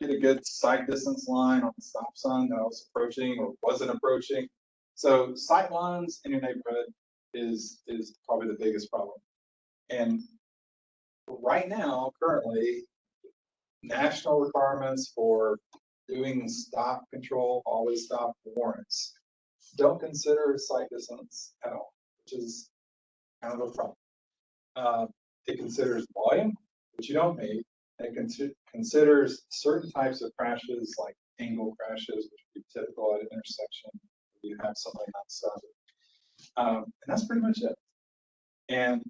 get a good sight distance line on the stop sign that I was approaching or wasn't approaching. So sight lines in your neighborhood is probably the biggest problem. And right now, currently, national requirements for doing stop control, always stop warrants, don't consider sight distance at all, which is kind of a problem. It considers volume, which you don't need. It considers certain types of crashes, like angle crashes, which would be typical at an intersection. You have somebody not stopping. And that's pretty much it. And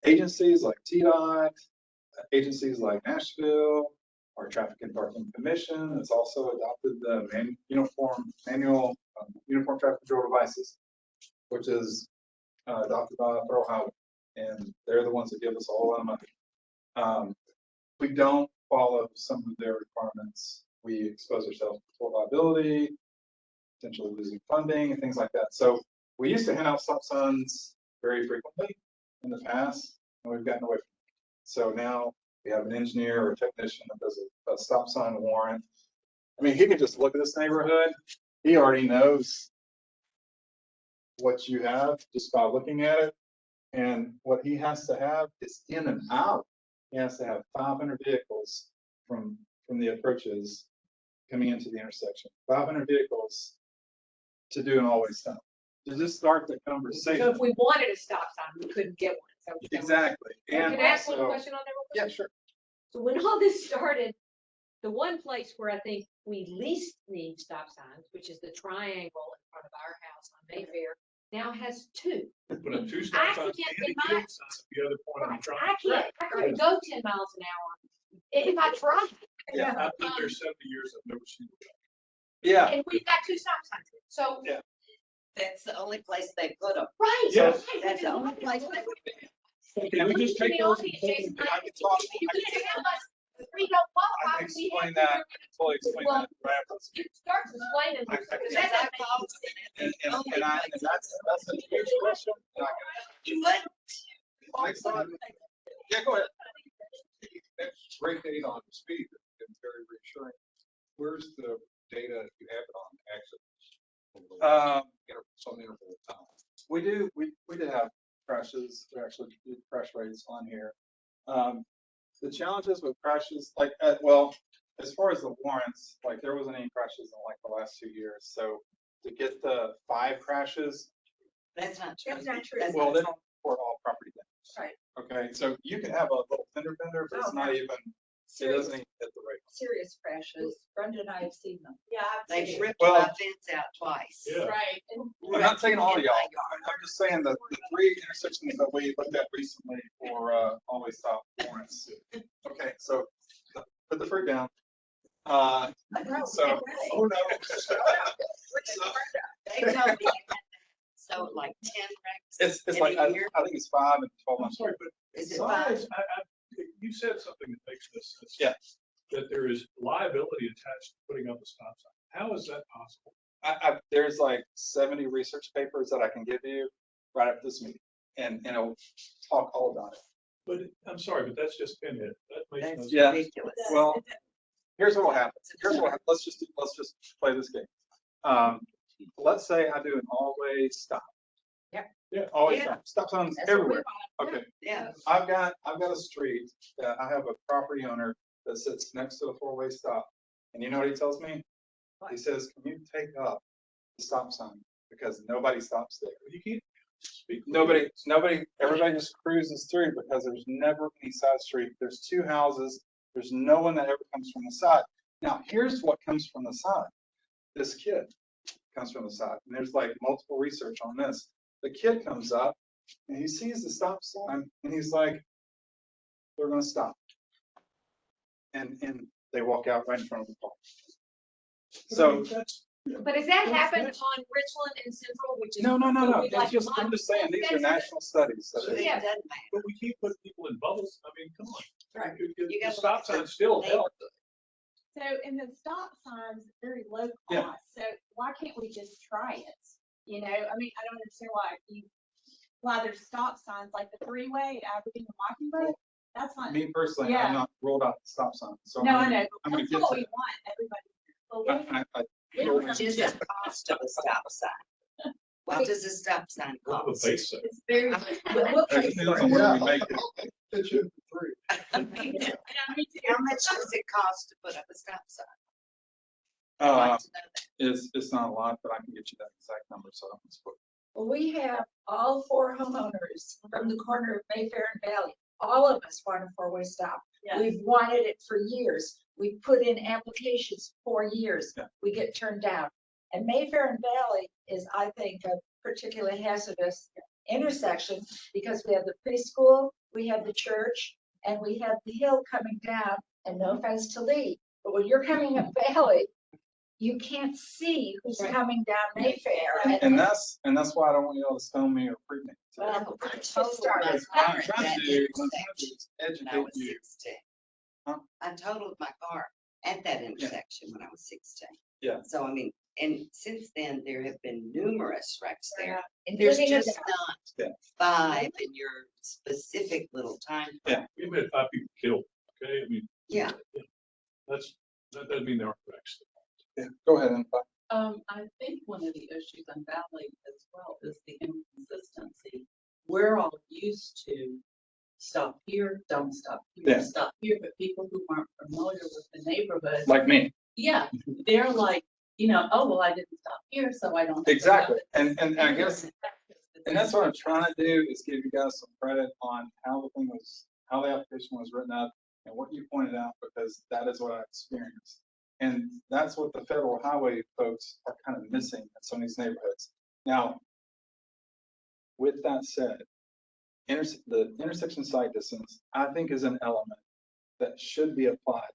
agencies like TDOT, agencies like Nashville, our Traffic and Parking Commission has also adopted the Uniform Traffic Control Devices, which is adopted by Federal Highway, and they're the ones that give us a whole lot of money. We don't follow some of their requirements. We expose ourselves to full liability, potentially losing funding, and things like that. So we used to hand out stop signs very frequently in the past, and we've gotten away from it. So now we have an engineer or a technician that does a stop sign warrant. I mean, he can just look at this neighborhood. He already knows what you have just by looking at it. And what he has to have is in and out. He has to have 500 vehicles from the approaches coming into the intersection. 500 vehicles to do an always stop. To just start the conversation. So if we wanted a stop sign, we couldn't get one. So exactly. And can I ask one question on that? Yeah, sure. So when all this started, the one place where I think we least need stop signs, which is the triangle in front of our house on Mayfair, now has two. Put up two stop signs and a yield sign at the other point of the triangle. I couldn't go 10 miles an hour if I tried. Yeah, I've been there 70 years. I've never seen it. Yeah. And we've got two stop signs. So yeah. That's the only place they put them. Right. Yes. That's the only place they put them. Can we just take those and Jason, I can talk. you can tell us the three don't qualify. I can explain that. Fully explain Well, that. Right after this. You start explaining. Because I- that's And that's a huge question. You would? Next time. Yeah, go ahead. That's great data on speed and very reassuring. Where's the data you have it on accidents? Some interval of time. We did have crashes. We actually did crash rates on here. The challenges with crashes, like well, as far as the warrants, like there wasn't any crashes in like the last 2 years. So to get the 5 crashes, That's not true. That's not true. well, they don't report all property damage. Right. Okay, so you can have a little fender bender, but it's not even. It doesn't even hit the rate. Serious crashes. Brenda and I have seen them. Yeah. They've ripped Well- my fence out twice. Yeah. Right. And I'm not saying all of y'all. I'm just saying that the 3 intersections that we looked at recently for always stop warrants. Okay, so put the fruit down. So, oh no. They told me, so like 10 wrecks. It's in like, a I year? think it's 5 and 12 months. Is it Size, 5? you said something that makes this sense. Yeah. That there is liability attached to putting up a stop sign. How is that possible? There's like 70 research papers that I can give you right after this meeting, and it'll talk all about it. But I'm sorry, but that's just pinhead. That makes no That's sense. Yeah. ridiculous. Well, here's what will happen. Let's just play this game. Let's say I do an always stop. Yeah. Always Yeah. stop. Stop signs That's what we everywhere. Okay. Yeah. I've got a street that I have a property owner that sits next to a 4-way stop, and you know what he tells me? He says, "Can you take up the stop sign because nobody stops there." You can't speak. for Nobody, you. everybody just cruises through because there's never any side street. There's 2 houses. There's no one that ever comes from the side. Now, here's what comes from the side. This kid comes from the side, and there's like multiple research on this. The kid comes up and he sees the stop sign and he's like, "They're going to stop." And they walk out right in front of the car. So But does that happen on Richland and Central, which is? no. Like It's just, I'm just saying, these are national studies. So It Yeah. doesn't matter. But we can't put people in bubbles. I mean, come on. Right. The You gotta stop look at sign still the help. So, and the stop signs very low cost. Yeah. So why can't we just try it? You know, I mean, I don't understand why there's stop signs like the 3-way at Aberdeen and Mockingbird. That's fine. me personally, Yeah. I'm not rolled out the stop sign, so No, I know. I'm gonna That's get what to we that. want, everybody. What is the cost of a stop sign? What does a stop sign What the cost? base say? It's very. It depends on where we make it. Pitch in for free. How much does it cost to put up a stop sign? I'd Uh, like to know that. it's not a lot, but I can get you that exact number, so I don't split. Well, we have all 4 homeowners from the corner of Mayfair and Valley. All of us want a 4-way stop. Yeah. We've wanted it for years. We've put in applications for years. Yeah. We get turned down. And Mayfair and Valley is, I think, a particularly hazardous intersection because we have the preschool, we have the church, and we have the hill coming down, and no offense to Lee, but when you're coming up Valley, you can't see who's Right. coming down Mayfair. And that's why I don't want y'all to stone me or freak me. Well, I totaled my Because car I'm at trying that to do is intersection when I educate was you. 16. Huh? I totaled my car at that intersection when I was 16. Yeah. So, I mean, and since then, there have been numerous wrecks there. There's including a just Yeah. not 5 in your specific little time. Yeah. We've had 5 people killed, okay? I mean. Yeah. That doesn't mean there aren't wrecks. Yeah, go ahead and. I think one of the issues on Valley as well is the inconsistency. We're all used to stop here, don't stop Yeah. here, stop here, but people who aren't familiar with the neighborhood, Like me. yeah, they're like, oh, well, I didn't stop here, so I don't. have to Exactly. stop And it. I guess, and that's what I'm trying to do is give you guys some credit on how how the application was written up and what you pointed out, because that is what I experienced. And that's what the federal highway folks are kind of missing in some of these neighborhoods. Now, with that said, the intersection sight distance, I think, is an element that should be applied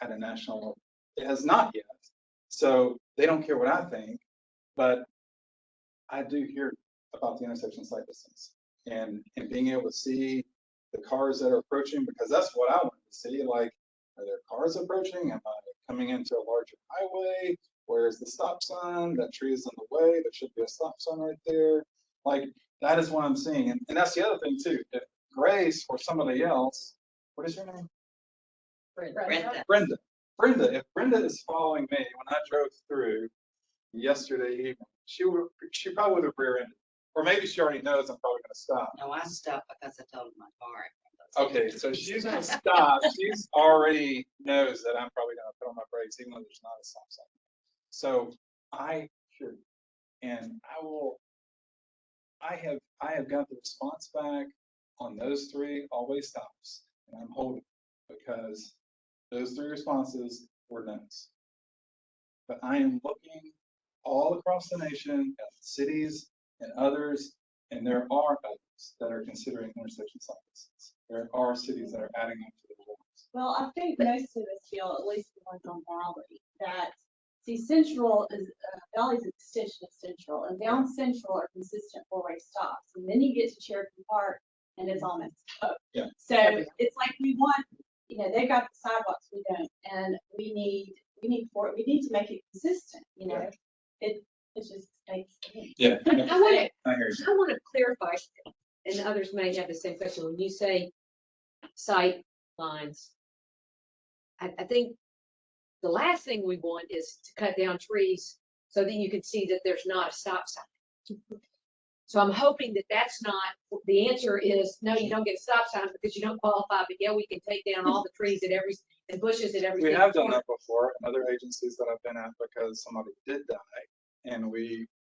at a national level. It has not yet. So they don't care what I think, but I do hear about the intersection sight distance and being able to see the cars that are approaching, because that's what I want to see. Like, are there cars approaching? Am I coming into a larger highway? Where's the stop sign? That tree is in the way. There should be a stop sign right there. Like, that is what I'm seeing. And that's the other thing too. If Grace or somebody else, what is your name? Brenda. Brenda, if Brenda is following me when I drove through yesterday evening, she probably would have rear-ended. Or maybe she already knows I'm probably gonna stop. No, I stopped because I totaled my car. Okay, so she's gonna stop. She's already knows that I'm probably gonna put on my brakes, even though there's not a stop sign. So I hear you. And I have got the response back on those 3 always stops, and I'm holding because those 3 responses were no's. But I am looking all across the nation at cities and others, and there are others that are considering intersection sight distance. There are cities that are adding them to the rules. Well, I think most of us feel, at least the ones on Valley, that, see, Central is, Valley's an extension of Central, and down Central are consistent 4-way stops. And then you get to Cherokee Park, and it's all messed up. Yeah. So it's like we want, they got the sidewalks, we don't, and we need to make it consistent, it just makes sense. Yeah. I want I hear you. I want to clarify, and others may have the same question. When you say sight lines, I think the last thing we want is to cut down trees so that you can see that there's not a stop sign. So I'm hoping that that's not, the answer is, no, you don't get a stop sign because you don't qualify, but yeah, we can take down all the trees and bushes at every. We have done that before in other agencies that I've been at because somebody did die. And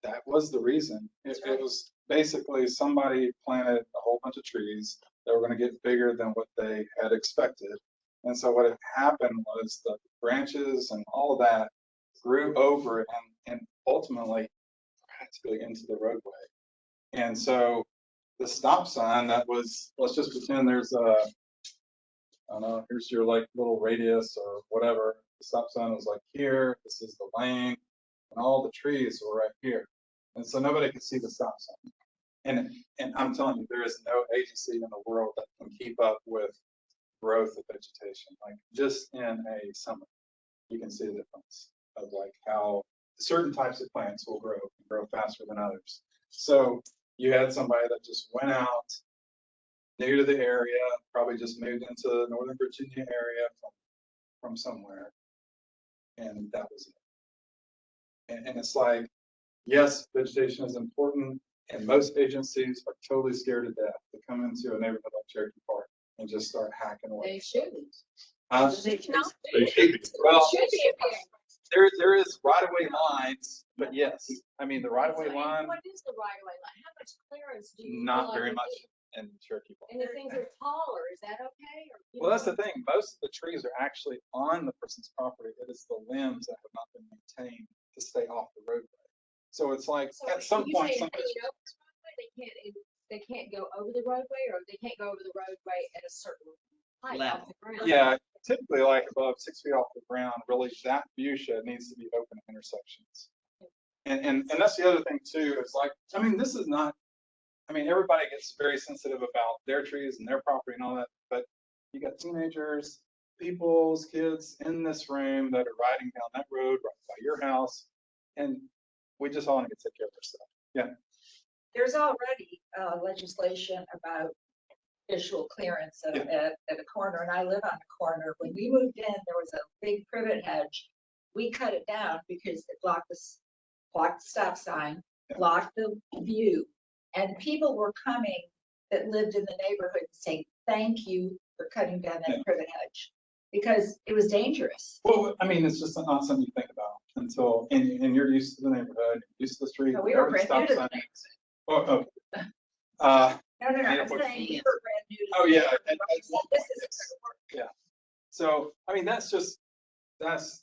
that was the reason. It was basically somebody planted a whole bunch of trees that were going to get bigger than what they had expected. And so what had happened was the branches and all of that grew over and ultimately practically into the roadway. And so the stop sign that was, let's just pretend there's I don't know, here's your like little radius or whatever. The stop sign was like here, this is the lane, and all the trees were right here. And so nobody could see the stop sign. And I'm telling you, there is no agency in the world that can keep up with growth of vegetation. Like just in a summer, you can see the difference of like how certain types of plants will grow faster than others. So you had somebody that just went out new to the area, probably just moved into the Northern Virginia area from somewhere. And that was it. And it's like, yes, vegetation is important, and most agencies are totally scared to death to come into a neighborhood like Cherokee Park and just start hacking away. They shouldn't. They They not. should be. Well, Should be. there is right-of-way lines, but yes, I mean, the right-of-way line, What is the right of way line? How much clearance do you? not feel like very you much need? in Cherokee Park. And the things are taller, is that okay? Or, you Well, know, that's the thing. Most of the trees are actually on the person's property. It is the limbs that have not been maintained to stay off the roadway. So it's like, So at some you point, say some, hanging over the roadway, they can't go over the roadway, or they can't go over the roadway at a certain height off the ground. yeah, typically like above 6 feet off the ground, really that view shed needs to be open at intersections. And that's the other thing too, is like, I mean, this is not, I mean, everybody gets very sensitive about their trees and their property and all that, but you got teenagers, people's kids in this room that are riding down that road right by your house, and we just all need to take care of our stuff. Yeah. There's already legislation about visual clearance at a corner, and I live on a corner. When we moved in, there was a big privet hedge. We cut it down because it blocked the stop sign, blocked the view, and people were coming that lived in the neighborhood saying, thank you for cutting down that privet hedge, because it was dangerous. Well, I mean, it's just not something you think about until, and you're used to the neighborhood, used to the street. No, we were whatever the brand new to stop the sign is. Oh, okay. No, I'm Airport. saying we were brand new to Oh, the yeah, neighborhood. at one This point, is yes. Yeah. So, I mean, that's just, that's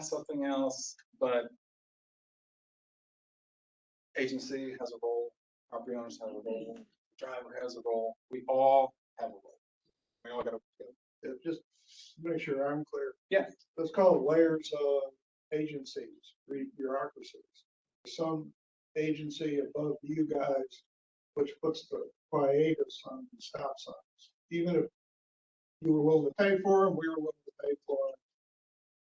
something else, but agency has a role, property owners have a role, driver has a role, we all have a role. We all gotta, Just make sure I'm clear. Yeah. Let's call it layers of agencies, bureaucracies. Some agency above you guys, which puts the quietus on the stop signs. Even if you were willing to pay for them, we were willing to pay for them,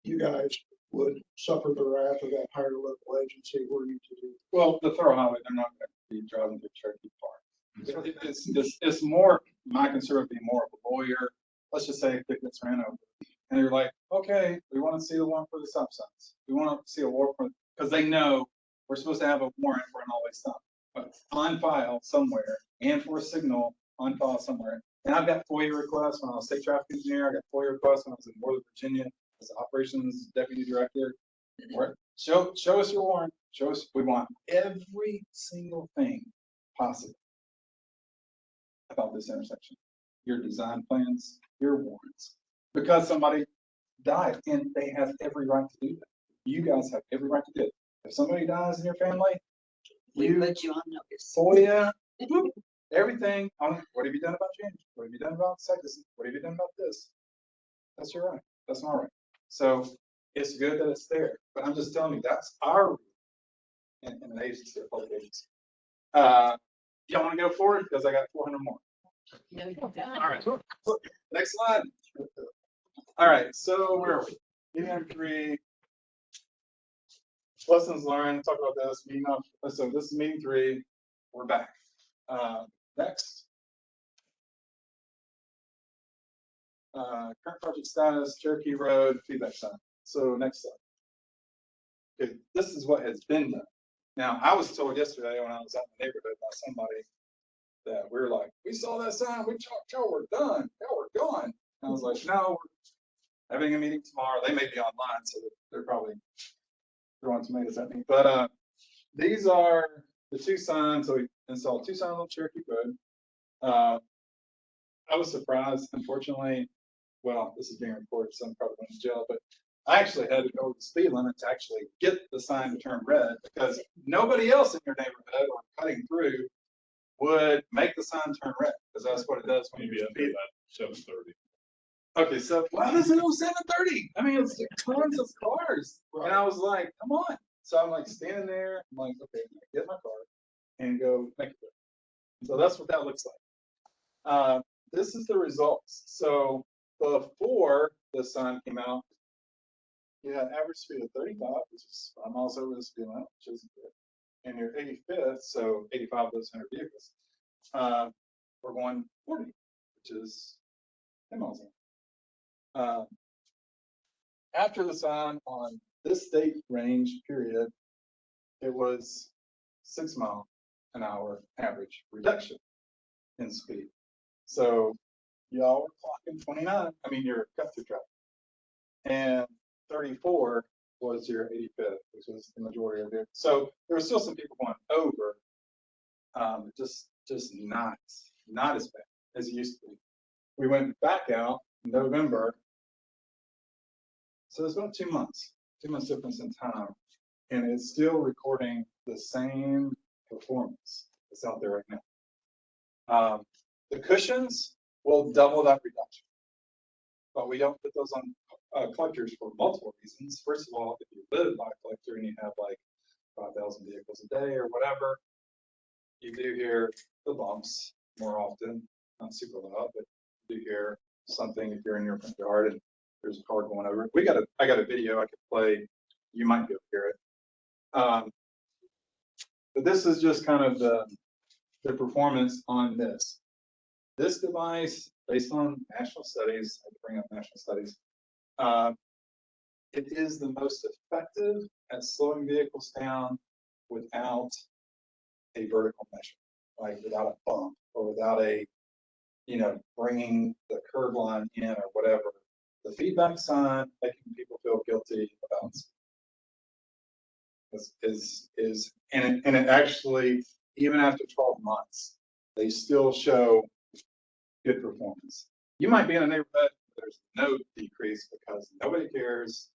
you guys would suffer the wrath of that higher level agency were you to do. well, the thorough highway, they're not gonna be driving through Cherokee Park. It's more, my concern would be more of a lawyer. Let's just say it gets ran over. And they're like, okay, we want to see the warrant for the stop signs. We want to see a warrant for, because they know we're supposed to have a warrant for an all-way stop, but on file somewhere, and for a signal on file somewhere. And I've got FOIA requests when I was state traffic engineer. I got FOIA requests when I was in Northern Virginia as an operations deputy director. Show us your warrant. Show us. We want every single thing possible about this intersection. Your design plans, your warrants, because somebody died, and they have every right to do that. You guys have every right to do it. If somebody dies in your family, We put you on notice. FOIA, everything. What have you done about change? What have you done about sexism? What have you done about this? That's your right. That's my right. So it's good that it's there, but I'm just telling you that's our rule in an agency, a public agency. Y'all want to go forward because I got 400 more. No, you don't. All right. Next slide. All right. So where are we? Medium 3. Lessons learned. Talk about this. Meeting up. So this is meeting 3. We're back. Next. Current project status, Cherokee Road, feedback sign. So next slide. Okay, this is what has been done. Now, I was told yesterday when I was out in the neighborhood by somebody that we were like, we saw that sign, y'all were done, y'all were gone. And I was like, no, we're having a meeting tomorrow. They may be online, so they're probably throwing tomatoes at me. But these are the 2 signs. So we installed 2 signs on Cherokee Road. I was surprised, unfortunately. Well, this is being recorded, so I'm probably going to jail, but I actually had to go over the speed limit to actually get the sign to turn red, because nobody else in your neighborhood or cutting through would make the sign turn red, because that's what it does when Maybe you're after speeding. that 7:30. Okay, so why does it go 7:30? I mean, it's tons of cars. And I was like, come on. So I'm like standing there. I'm like, okay, I'm gonna get my car and go make it. So that's what that looks like. This is the results. So before the sign came out, you had average speed of 35, which is 5 miles over the speed limit, which isn't good. And you're 85th, so 85 of those 100 vehicles. we're going 40, which is 10 miles an hour. After the sign on this state range period, it was 6 mile an hour average reduction in speed. So y'all were clocking 29. I mean, your cut through traffic, and 34 was your 85th, which was the majority of it. So there were still some people going over, just not as bad as it used to be. We went back out in November, so it's about 2 months difference in time, and it's still recording the same performance that's out there right now. The cushions will double that reduction, but we don't put those on collectors for multiple reasons. First of all, if you live by a collector and you have like 5,000 vehicles a day or whatever, you do hear the bumps more often, not super loud, but you do hear something if you're in your front yard and there's a car going over. I got a video I could play. You might be able to hear it. But this is just kind of the performance on this. This device, based on national studies, I bring up national studies, it is the most effective at slowing vehicles down without a vertical measure, like without a bump or without a, bringing the curb line in or whatever. The feedback sign making people feel guilty about and it actually, even after 12 months, they still show good performance. You might be in a neighborhood, there's no decrease because nobody cares,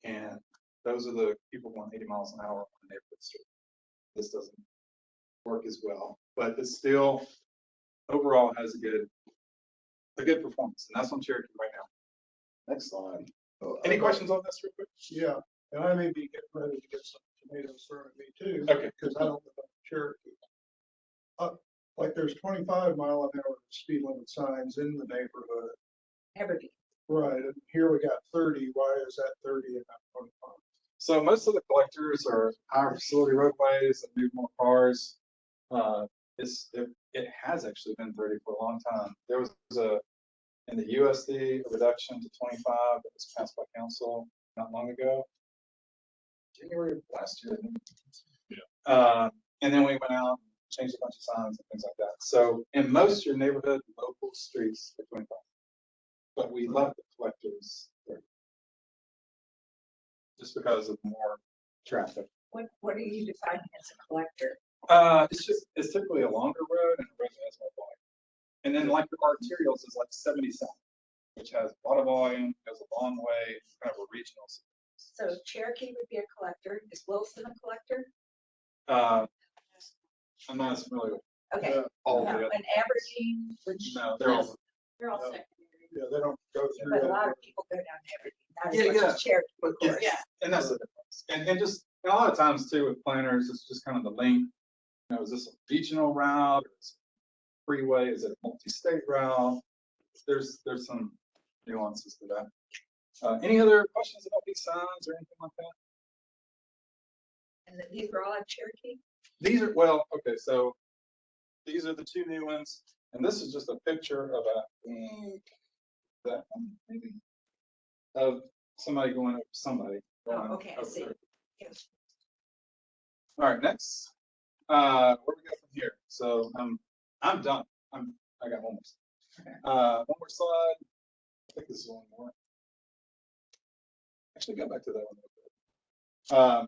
and those are the people going 80 miles an hour on the neighborhood street. This doesn't work as well, but it still overall has a good performance, and that's on Cherokee right now. Next slide. Any questions on this real quick? Yeah, and I may be getting ready to get some tomatoes thrown at me too. Okay. Because I don't live on Cherokee. Like there's 25 mile an hour speed limit signs in the neighborhood. Aberdeen. Right, and here we got 30. Why is that 30 and not 25? So most of the collectors are higher facility roadways that move more cars. It has actually been 30 for a long time. There was in the USD a reduction to 25 that was passed by council not long ago, January of last year. Yeah. And then we went out, changed a bunch of signs and things like that. So in most of your neighborhood local streets are 25, but we left the collectors 30, just because of more traffic. What are you defining as a collector? It's typically a longer road and a road that has more volume. And then like the arterials is like 77, which has a lot of volume, goes a long way, kind of a regional. So Cherokee would be a collector. Is Wilson a collector? I'm not as familiar with Okay. all No, the other. and Aberdeen, which. No, they're all. They're all Yeah. secondary. Yeah, they don't go through But a that. lot of people go down Aberdeen, not Yeah, as much yeah. as Cherokee, of But course. yeah, and that's the difference. And just a lot of times too with planners, it's just kind of the link. Is this a regional route? Or is it a freeway? Is it a multi-state route? There's some nuances to that. Any other questions about these signs or anything like that? And these are all on Cherokee? These are, okay, so these are the two new ones, and this is just a picture of that one, maybe, of somebody going over somebody. Oh, okay, I over see. there. Yes. All right, next, where we go from here? So I'm done. I got one more. One more slide. I think this is one more. Actually, go back to that one.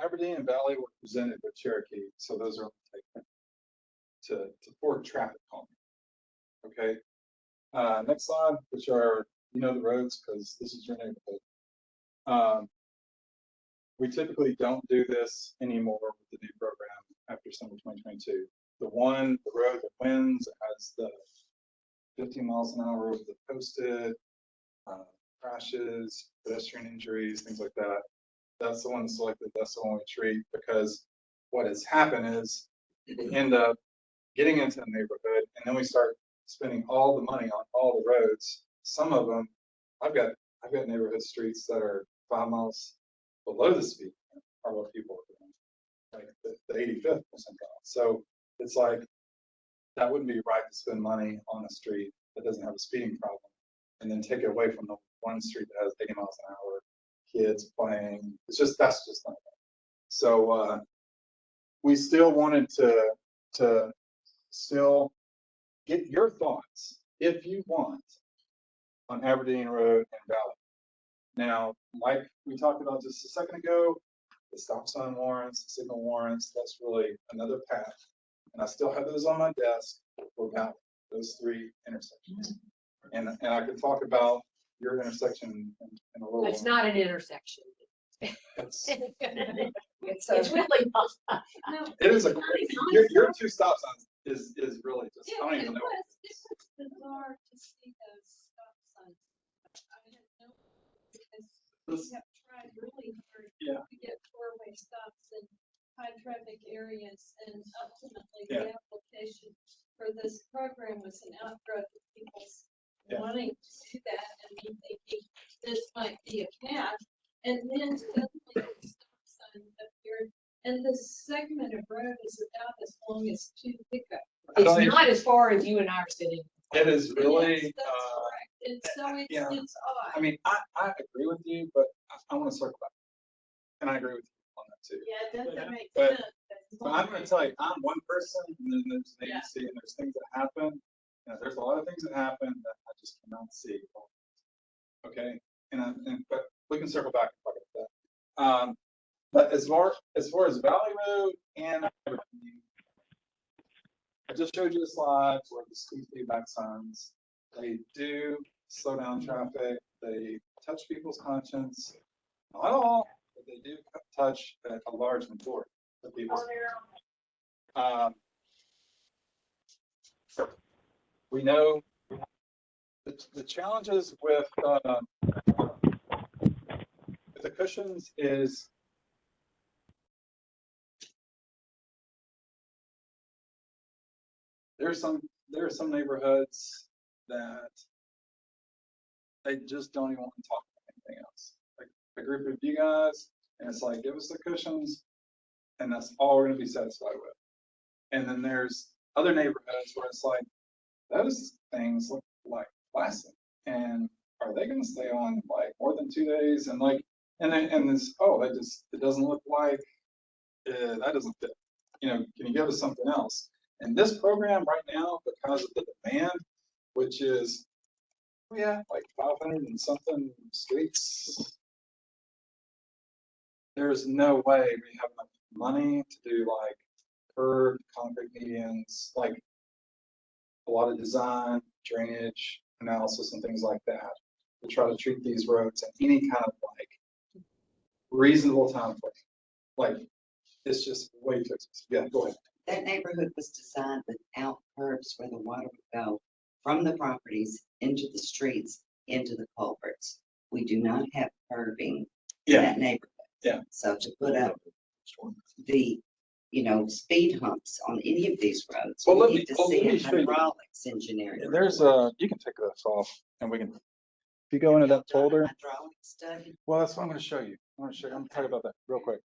Aberdeen and Valley were presented with Cherokee, so those are taken to support traffic calming. Okay. Next slide, which are the roads, because this is your neighborhood. We typically don't do this anymore with the new program after summer 2022. The road that wins has the 15 miles an hour with the posted crashes, pedestrian injuries, things like that. That's the one selected. That's the one we treat, because what has happened is we end up getting into the neighborhood and then we start spending all the money on all the roads. Some of them, I've got neighborhood streets that are 5 miles below the speed are what people are doing, like the 85th percentile. So it's like, that wouldn't be right to spend money on a street that doesn't have a speeding problem, and then take it away from the one street that has 80 miles an hour, kids playing. That's just not right. So we still wanted to still get your thoughts, if you want, on Aberdeen Road and Valley. Now, like we talked about just a second ago, the stop sign warrants, the signal warrants, that's really another path. And I still have those on my desk for Valley, those 3 intersections. And I could talk about your intersection in a little It's while. not an intersection. It's, It's really not. No, it is a, it's your 2 stop signs is really just, I don't even know. It was bizarre to see those stop signs. I had no, because we have tried really hard Yeah. to get 4-way stops in high traffic areas, and ultimately Yeah. the application for this program was an outgrowth of people's Yeah. wanting to do that and me thinking this might be a path. And then suddenly the stop sign appeared, and this segment of road is about as long as 2 pickups. It's not as far as you and I are sitting. It is really, Yes, that's correct. And so yeah. it's odd. I mean, I agree with you, but I want to circle back. And I agree with you on that too. Yeah, it doesn't make But- sense. But I'm going to tell you, I'm one person, and then there's an Yeah. agency, and there's things that happen. There's a lot of things that happen that I just cannot see. Okay, but we can circle back and talk about that. But as far as Valley Road and Aberdeen, I just showed you a slide where the speed feedback signs, they do slow down traffic. They touch people's conscience. Not all, but they do touch a large majority of people's. We know the challenges with the cushions is there are some neighborhoods that they just don't even want to talk about anything else. Like a group of you guys, and it's like, give us the cushions, and that's all we're going to be satisfied with. And then there's other neighborhoods where it's like, those things look like plastic, and are they going to stay on like more than 2 days? And like, and this, it doesn't look like that doesn't fit. Can you give us something else? And this program right now, because of the demand, which is, we have like 500 and something streets, there's no way we have enough money to do like curved concrete medians, like a lot of design, drainage analysis and things like that, to try to treat these roads in any kind of like reasonable time frame. Like, it's just way too expensive. Yeah, go ahead. That neighborhood was designed without curbs where the water would go from the properties into the streets, into the culverts. We do not have curbing in that neighborhood. Yeah. So to put up the, speed humps on any of these roads, Well, we let need me to see show a you. hydraulics engineering. There's you can take this off, and we can, if you go into that folder. Hydraulic study. Well, that's what I'm going to show you. I'm going to talk about that real quick.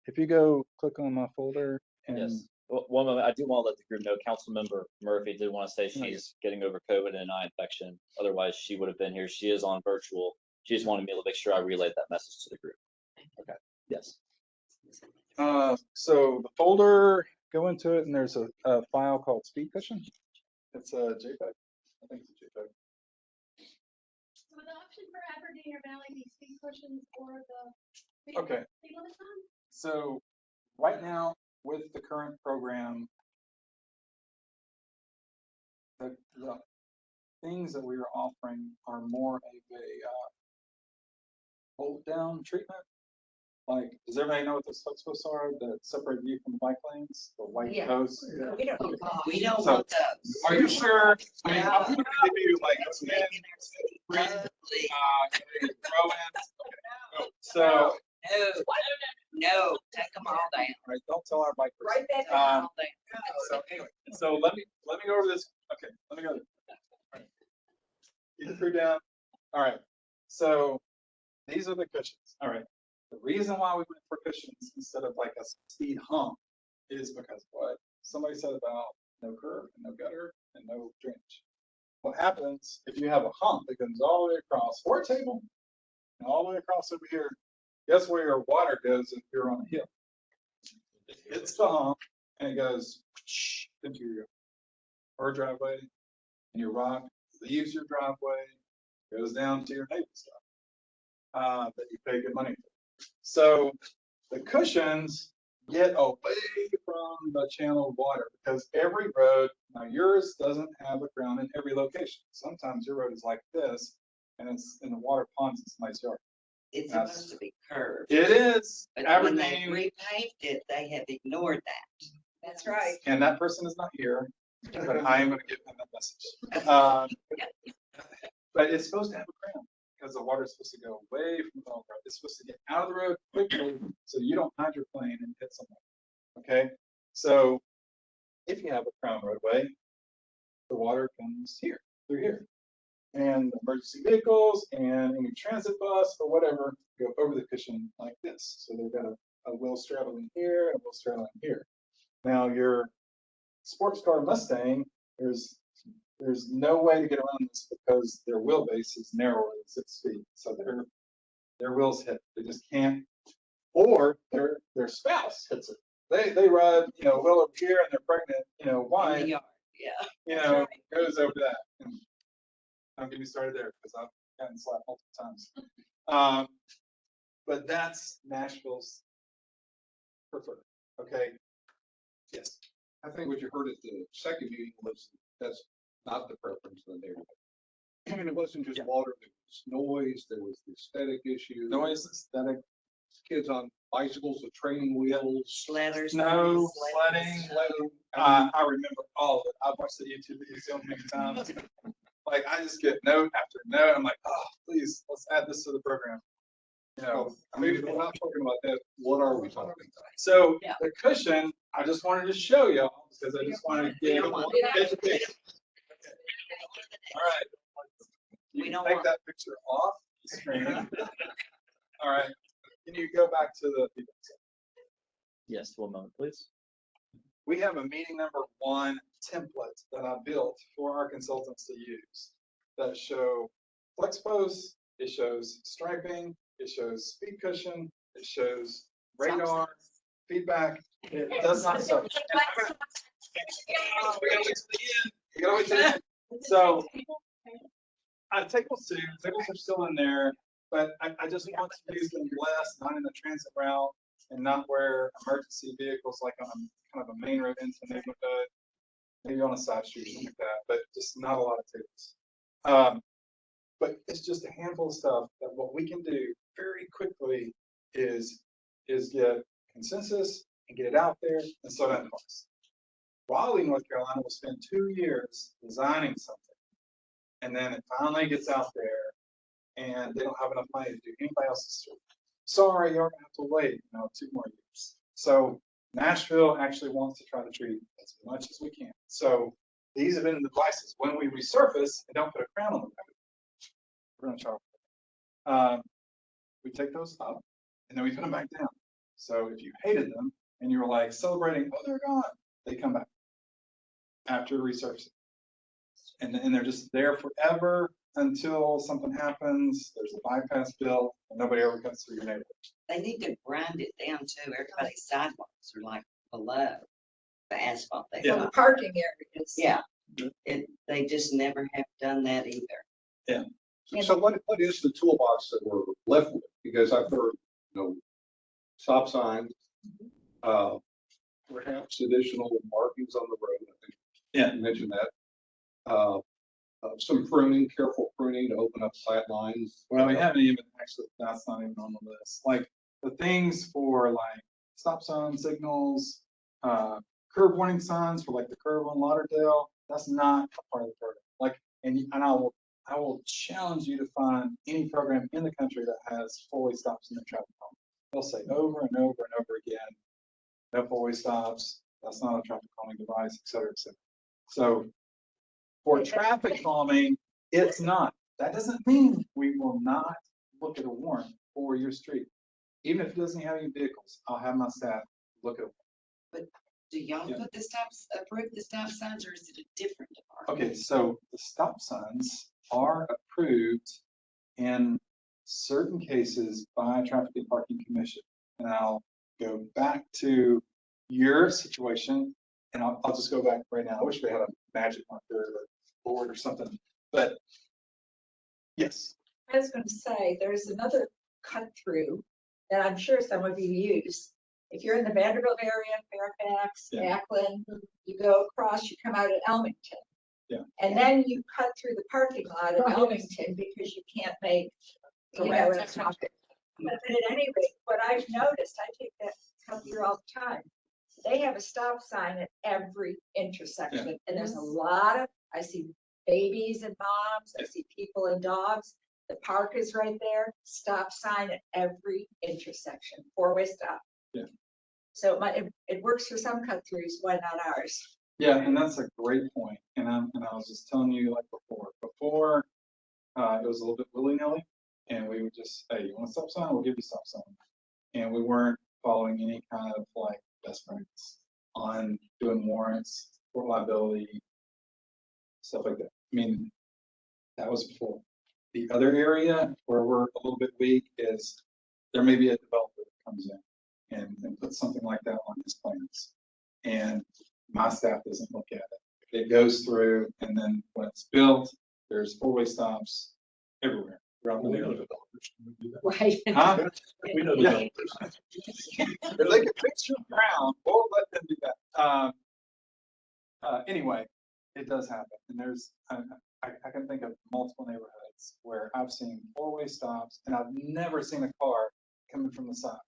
If you go click on my folder and Yes. Well, one moment, I do want to let the group know, Councilmember Murphy did want to say she's getting over COVID and an eye infection. Otherwise, she would have been here. She is on virtual. She just wanted me to make sure I relayed that message to the group. Okay. Yes. So the folder, go into it, and there's a file called Speed Cushion. It's a JPEG. I think it's a JPEG. So the option for Aberdeen or Valley, these speed cushions or the. Okay. So right now, with the current program, the things that we are offering are more of a hold down treatment. Like, does everybody know what those hooks are that separate you from the bike lanes? The white posts? We don't, So, want those. are you sure? I mean, No. I'm going to give you like It's a making our city ugly. So, No, take them all down. right, don't tell our bikers. Write that down. So anyway, so let me go over this. Okay, let me go. All right. Get the through down. All right. So these are the cushions. All right. The reason why we went for cushions instead of like a speed hump is because what? somebody said about no curb and no gutter and no drainage. What happens if you have a hump that comes all the way across, or a table, and all the way across over here? Guess where your water goes if you're on a hill? It's the hump, and it goes into your or driveway, and your rock leaves your driveway, goes down to your neighbor's stuff that you pay good money for. So the cushions get away from the channel of water because every road, now yours doesn't have a crown in every location. Sometimes your road is like this, and it's in the water ponds in somebody's yard. It's supposed to be curved. It is. But when they Aberdeen, repaved it, they have ignored that. That's right. and that person is not here, but I am going to give them that message. But it's supposed to have a crown because the water is supposed to go away from the road. It's supposed to get out of the road quickly so you don't hydroplane and hit someone. Okay, so if you have a crown roadway, the water comes here, through here. And emergency vehicles and any transit bus or whatever go over the cushion like this. So they've got a wheel straddling here and a wheel straddling here. Now your sports car Mustang, there's no way to get around this because their wheelbase is narrower than 6 feet. So their wheels hit. They just can't. Or their spouse hits it. They ride, wheel over here and they're pregnant, wife, In the yard, yeah. goes over that. And don't get me started there because I've gotten slapped multiple times. But that's Nashville's preferred. Okay. Yes. I think what you heard at the second meeting was that's not the preference of the neighborhood. And it wasn't just water, there was noise, there was the aesthetic issue. Noise, aesthetic. Kids on bicycles with training wheels. Sledders. Snow, sledding. I remember all of it. I've watched the YouTube videos so many times. Like I just get note after note. I'm like, oh, please, let's add this to the program. I mean, if we're not talking about that, what are we talking about? So the cushion, I just wanted to show y'all because I just wanted to get education. All right. You can take that picture off the screen. All right. Can you go back to the people? Yes, 1 moment, please. We have a meeting number 1 template that I built for our consultants to use that show flex posts, it shows striping, it shows speed cushion, it shows radar, feedback. It does not show. We gotta wait till the end. We gotta wait till the end. So tables are still in there, but I just want to use them less, not in the transit route and not where emergency vehicles like on kind of a main road into the neighborhood, maybe on a side street, something like that, but just not a lot of tables. But it's just a handful of stuff that what we can do very quickly is get consensus and get it out there and slow down costs. Raleigh, North Carolina will spend 2 years designing something, and then it finally gets out there, and they don't have enough money to do anybody else's street. Sorry, you're gonna have to wait, 2 more years. So Nashville actually wants to try to treat as much as we can. So these have been the devices. When we resurface and don't put a crown on the road, we're gonna charge. We take those up and then we put them back down. So if you hated them and you were like celebrating, oh, they're gone, they come back after resurfacing. And they're just there forever until something happens, there's a bypass built, and nobody ever comes through your neighborhood. They need to grind it down too. Everybody's sidewalks are like below the asphalt. Yeah. The parking areas. Yeah. They just never have done that either. Yeah. So what is the toolbox that we're left with? Because I've heard, stop signs, perhaps additional markings on the road. I think you mentioned that. Some pruning, careful pruning to open up sight lines. Well, we haven't even actually, that's not even on the list. Like the things for like stop sign signals, curb warning signs for like the curb on Lauderdale, that's not a part of the program. Like, and I will challenge you to find any program in the country that has four-way stops in the traffic calming. They'll say over and over and over again, no four-way stops, that's not a traffic calming device, et cetera, et cetera. So for traffic calming, it's not. That doesn't mean we will not look at a warrant for your street. Even if it doesn't have any vehicles, I'll have my staff look at it. But Do y'all Yeah. put the stops, approve the stop signs, or is it a different department? Okay, so the stop signs are approved in certain cases by Traffic and Parking Commission. And I'll go back to your situation, and I'll just go back right now. I wish we had a magic marker or board or something, but yes. I was going to say, there's another cut through that I'm sure some of you use. If you're in the Vanderbilt area, Fairfax, Yeah. Akron, you go across, you come out at Elmington. Yeah. And then you cut through the parking lot at Right. Elmington because you can't make, you know, Correct. it's not good. But at any rate, what I've noticed, I take that cut through all the time. They have a stop sign at every intersection, and there's a lot of, I see babies and moms, I see people and dogs. The park is right there, stop sign at every intersection, four-way stop. Yeah. So it works for some cut throughs, why not ours? Yeah, and that's a great point. And I was just telling you like before, it was a little bit willy-nilly, and we would just, hey, you want a stop sign? We'll give you a stop sign. And we weren't following any kind of like best practice on doing warrants for liability, stuff like that. I mean, that was before. The other area where we're a little bit weak is there may be a developer that comes in and puts something like that on his plans. And my staff doesn't look at it. It goes through, and then when it's built, there's four-way stops everywhere around the We know neighborhood. developers can do that. Right. Huh? We know Yeah. developers. If they can fix your ground, we'll let them do that. Anyway, it does happen, and there's I can think of multiple neighborhoods where I've seen four-way stops, and I've never seen a car coming from the side.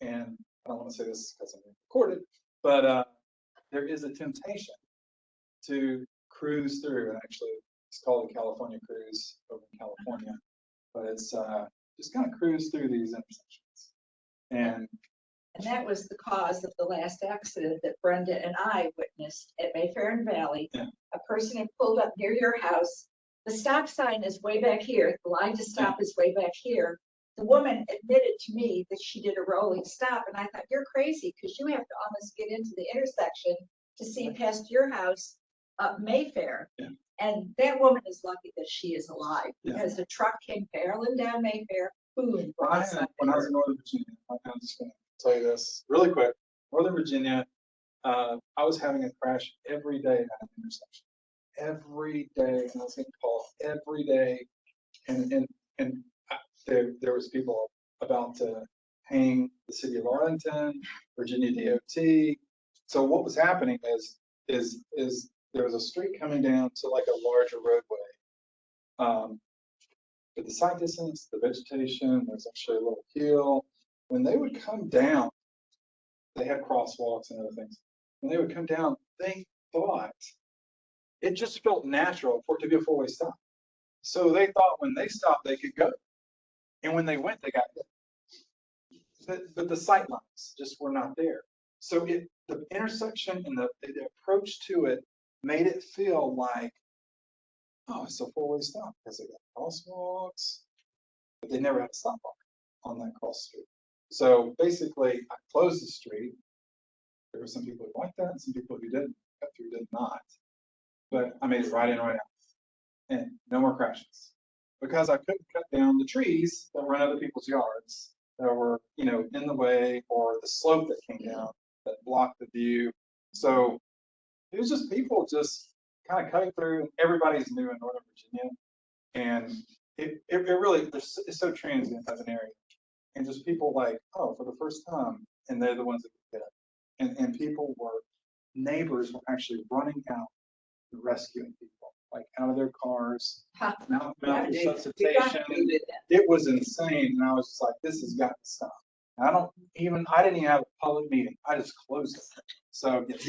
And I don't want to say this because I'm being recorded, but there is a temptation to cruise through, and actually it's called the California Cruise over in California, but it's just kind of cruise through these intersections. And that was the cause of the last accident that Brenda and I witnessed at Mayfair and Valley. Yeah. A person had pulled up near your house. The stop sign is way back here. The line to stop is way back here. The woman admitted to me that she did a rolling stop, and I thought, you're crazy, because you have to almost get into the intersection to see past your house up Mayfair. Yeah. And that woman is lucky that she is alive, Yeah. because the truck came barreling down Mayfair, boom. when I was in Northern Virginia, I'm just going to tell you this really quick. Northern Virginia, I was having a crash every day at an intersection. Every day, and I was getting called every day, and there was people about to hang the city of Arlington, Virginia DOT. So what was happening is there was a street coming down to like a larger roadway. But the sight distance, the vegetation, there's actually a little hill. When they would come down, they had crosswalks and other things. When they would come down, they thought it just felt natural for it to be a four-way stop. So they thought when they stopped, they could go. And when they went, they got hit. But the sight lines just were not there. So the intersection and the approach to it made it feel like, oh, it's a four-way stop because they got crosswalks, but they never had a stop on that cross street. So basically, I closed the street. There were some people who liked that, and some people who didn't. Cut through did not. But I made it right in, right out, and no more crashes because I couldn't cut down the trees that were in other people's yards that were, in the way, or the slope that came down that blocked the view. So it was just people just kind of cutting through. Everybody's new in Northern Virginia, and it really it's so transient as an area, and just people like, oh, for the first time, and they're the ones that get hit, and neighbors were actually running out and rescuing people, like out of their cars, mouth resuscitation. It was insane, and I was just like, this has got to stop. I didn't even have a public meeting. I just closed it. So yes.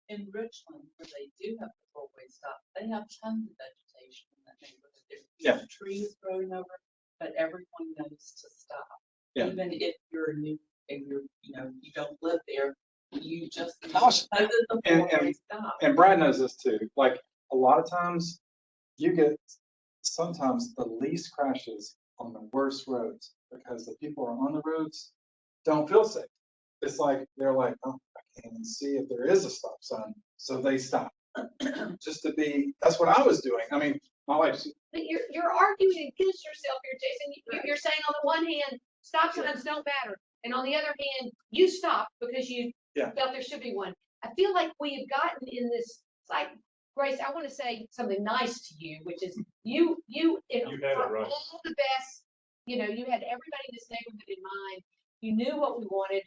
In Richland, where they do have the four-way stop, they have tons of vegetation in that neighborhood. There's trees growing over, but everyone knows to stop. Yeah. Even if you're new and you don't live there, you just And Brad knows this too. Like a lot of times, you get sometimes the least crashes on the worst roads because the people who are on the roads don't feel safe. It's like they're like, oh, I and see if there is a stop sign, so they stop. Just to be, that's what I was doing. I mean, my wife's, But you're arguing against yourself here, Jason. You're saying on the one hand, stop signs don't matter, and on the other hand, you stopped because you Yeah. felt there should be one. I feel like we have gotten in this, like, Grace, I want to say something nice to you, which is you You had it for right. all the best, you know, you had everybody in this neighborhood in mind. You knew what we wanted.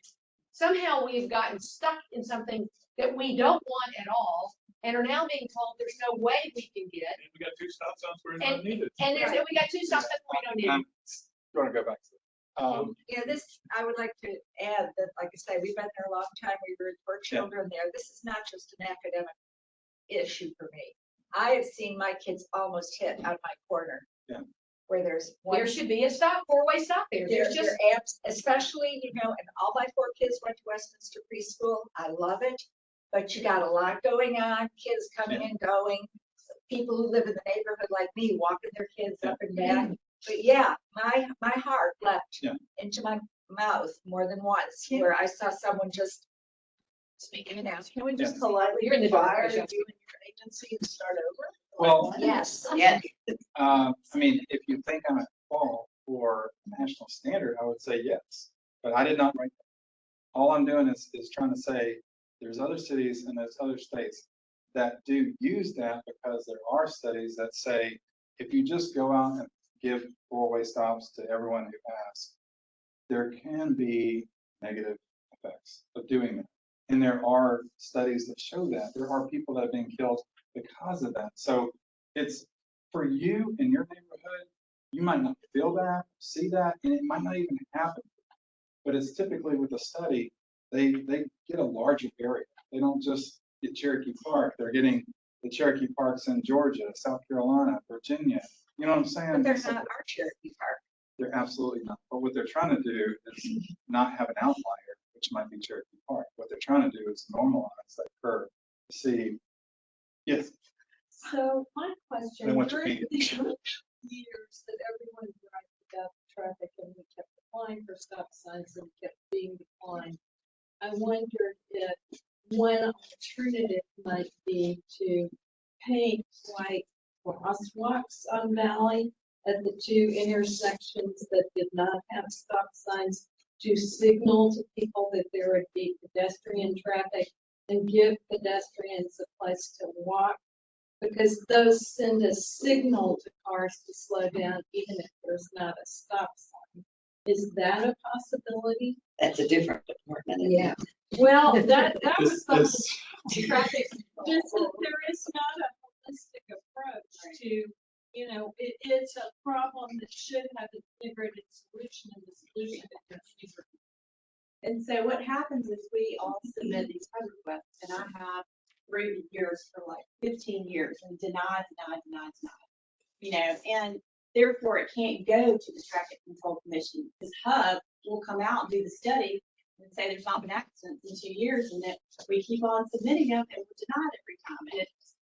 Somehow we've gotten stuck in something that we don't want at all, and are now being told there's no way we can get. And we got 2 stop signs where it's not needed. And there's, and we got 2 stop signs we don't need. I'm gonna go back to it. Yeah, this, I would like to add that, like I say, we've been there a long time. We were for children there. This is not just an academic issue for me. I have seen my kids almost hit on my corner. Yeah. Where there's one. There should be a stop, 4-way stop there. There's just, Especially, you know, and all my 4 kids went to Westminster preschool. I love it. But you got a lot going on, kids coming and going, people who live in the neighborhood like me, walking their kids up and back. But yeah, my heart leapt into my mouth more than once, where I saw someone just speaking it out. Can we just politely You're in the dark, fire you Tricia. and your agency and start over? Well, Yes. I mean, if you think I'm at fault for national standard, I would say yes, but I did not write that. All I'm doing is trying to say there's other cities and there's other states that do use that, because there are studies that say if you just go out and give 4-way stops to everyone who asks, there can be negative effects of doing that. And there are studies that show that. There are people that have been killed because of that. So it's for you in your neighborhood, you might not feel that, see that, and it might not even happen. But it's typically with a study, they get a larger area. They don't just get Cherokee Park. They're getting the Cherokee Parks in Georgia, South Carolina, Virginia. You know what I'm saying? But they're not our Cherokee Park. They're absolutely not. But what they're trying to do is not have an outlier, which might be Cherokee Park. What they're trying to do is normalize that curve to see. Yes. So my question, Then what you during feed the years that everyone drives about traffic and we kept applying for stop signs and kept being declined, I wondered if one alternative might be to paint white crosswalks on Valley at the 2 intersections that did not have stop signs to signal to people that there would be pedestrian traffic and give pedestrians a place to walk, because those send a signal to cars to slow down even if there's not a stop sign. Is that a possibility? That's a different department. Yeah. Well, that was the This- traffic. Just that there is not a holistic approach to, you know, it's a problem that should have an integrated solution, and the solution is cheaper. And so what happens is we all submit these HUD requests, and I have through the years for like 15 years and denied. You know, and therefore it can't go to the Traffic Control Commission because HUD will come out and do the study and say there's not been accidents in 2 years, and that we keep on submitting them and we're denied every time. And it's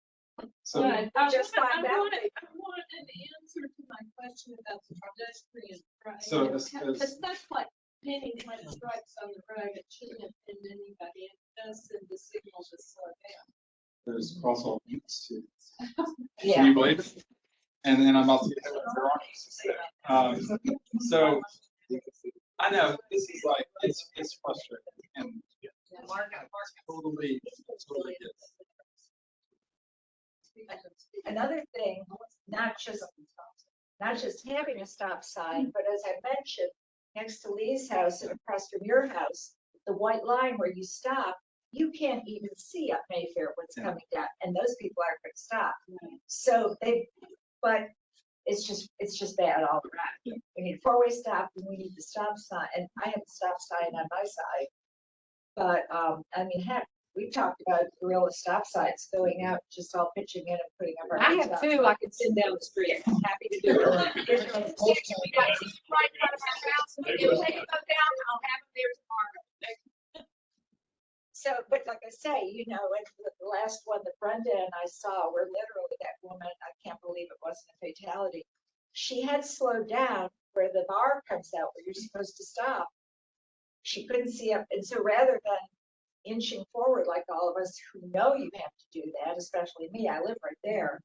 So But I just want find out. I want an answer to my question about the pedestrian. So you know, this- because that's like painting white stripes on the road. It shouldn't offend anybody. It does send the signal to slow down. there's crosswalk units too. Can Yeah. you believe it? And then I'm about to get hit with so I know this is like, it's frustrating and totally get Another thing, not just having a stop sign, but as I mentioned, next to Lee's house and across from your house, the white line where you stop, you can't even see up Mayfair what's coming down, and those people aren't going to stop. So but it's just bad all around. We need a 4-way stop, and we need the stop sign, and I have the stop sign on my side. But, I mean, heck, we talked about guerrilla stop signs going out, just all pitching in and putting up our. I hands have up. 2 I can send down the street. I'm happy to do it. We got 2 right in front of our house, and we can take them down, and I'll have them there tomorrow. So, but like I say, you know, and the last one that Brenda and I saw, where literally that woman, I can't believe it wasn't a fatality. She had slowed down where the bar comes out, where you're supposed to stop. She couldn't see up, and so rather than inching forward like all of us who know you have to do that, especially me, I live right there.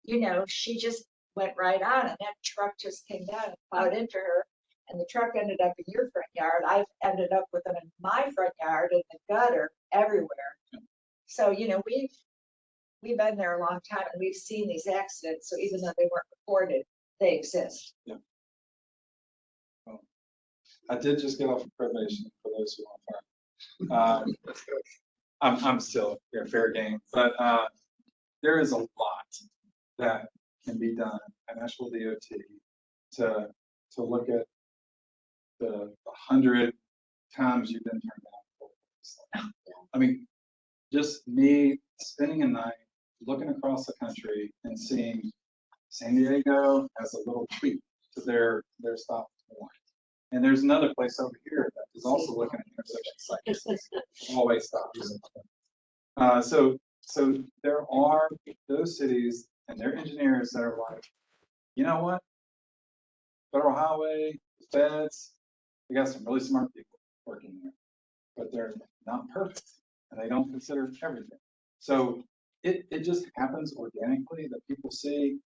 You know, she just went right on and that truck just came down and plowed into her. And the truck ended up in your front yard. I've ended up with them in my front yard, in the gutter, everywhere. So, you know, we've been there a long time and we've seen these accidents. So even though they weren't reported, they exist. Yeah. Well, I did just get off of probation for those who want to. I'm still fair game, but there is a lot that can be done at Nashville DOT to look at the 100 times you've been turned down. I mean, just me spending a night looking across the country and seeing San Diego has a little tweak to their stop line. And there's another place over here that is also looking at intersection sites. Always stops. So there are those cities and their engineers that are like, you know what? Federal Highway, the feds, we got some really smart people working there, but they're not perfect and they don't consider everything. So it just happens organically that people see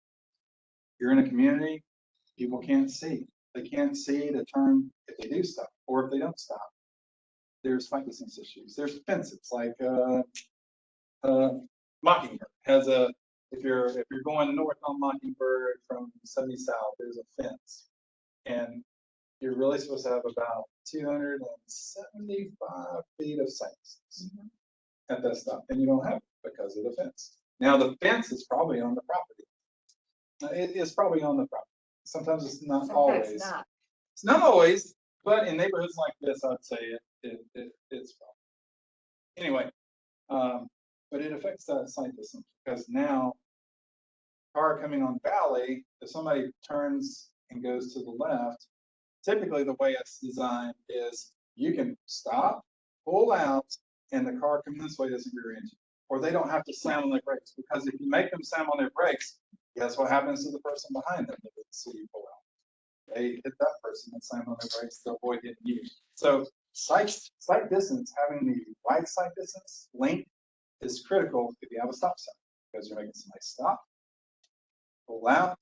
you're in a community, people can't see. They can't see to turn if they do stop or if they don't stop. There's sight distance issues. There's fences like Mockingbird has if you're going north on Mockingbird from 70 South, there's a fence. And you're really supposed to have about 275 feet of sight distance at that stop, and you don't have it because of the fence. Now the fence is probably on the property. It is probably on the property. Sometimes it's not always. It's not always, but in neighborhoods like this, I'd say it's probably. Anyway, but it affects that sight distance because now car coming on Valley, if somebody turns and goes to the left, typically the way it's designed is you can stop, pull out, and the car coming this way doesn't rear end you. Or they don't have to slam on their brakes, because if you make them slam on their brakes, guess what happens to the person behind them that didn't see you pull out? They hit that person and slam on their brakes to avoid hitting you. So sight distance, having the right sight distance link is critical if you have a stop sign, because you're making somebody stop, pull out,